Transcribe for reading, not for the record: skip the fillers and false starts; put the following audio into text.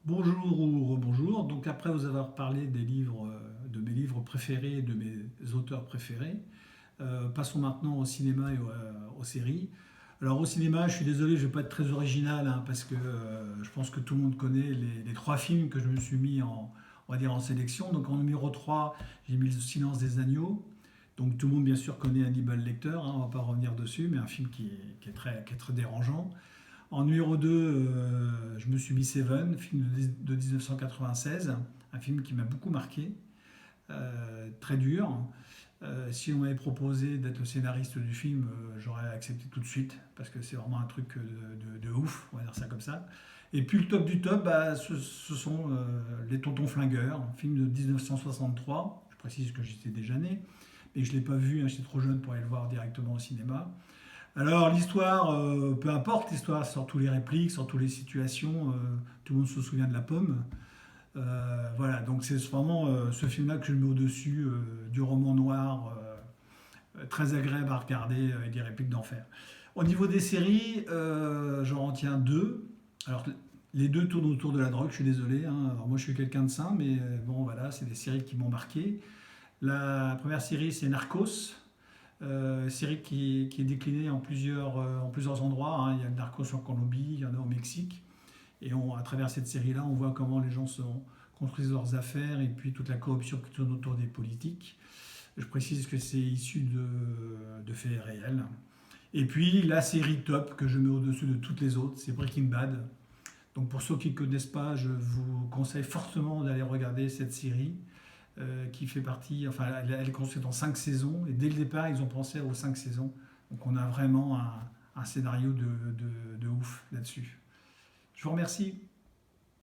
Bonjour ou rebonjour. Donc après vous avoir parlé des livres, de mes livres préférés, de mes auteurs préférés, passons maintenant au cinéma et aux séries. Alors au cinéma, je suis désolé, je ne vais pas être très original hein, parce que je pense que tout le monde connaît les trois films que je me suis mis on va dire en sélection. Donc en numéro 3, j'ai mis Le Silence des agneaux. Donc tout le monde bien sûr connaît Hannibal Lecter, hein, on ne va pas revenir dessus, mais un film qui est très dérangeant. En numéro 2, je me suis mis Seven, film de 1996, un film qui m'a beaucoup marqué, très dur. Si on m'avait proposé d'être le scénariste du film, j'aurais accepté tout de suite, parce que c'est vraiment un truc de ouf, on va dire ça comme ça. Et puis le top du top, bah, ce sont Les Tontons Flingueurs, un film de 1963. Je précise que j'étais déjà né, mais je ne l'ai pas vu, hein, j'étais trop jeune pour aller le voir directement au cinéma. Alors l'histoire, peu importe, l'histoire sur tous les répliques, sur toutes les situations, tout le monde se souvient de la pomme. Voilà, donc c'est vraiment ce film-là que je mets au-dessus du roman noir, très agréable à regarder avec des répliques d'enfer. Au niveau des séries, j'en retiens deux. Alors les deux tournent autour de la drogue, je suis désolé, hein. Alors, moi je suis quelqu'un de sain, mais bon voilà, c'est des séries qui m'ont marqué. La première série c'est Narcos, série qui est déclinée en plusieurs endroits, hein. Il y a le Narcos en Colombie, il y en a au Mexique. Et à travers cette série-là, on voit comment les gens construisent leurs affaires et puis toute la corruption qui tourne autour des politiques. Je précise que c'est issu de faits réels. Et puis la série top que je mets au-dessus de toutes les autres, c'est Breaking Bad. Donc pour ceux qui ne connaissent pas, je vous conseille fortement d'aller regarder cette série qui fait partie, enfin elle est construite en 5 saisons et dès le départ ils ont pensé aux 5 saisons. Donc on a vraiment un scénario de ouf là-dessus. Je vous remercie.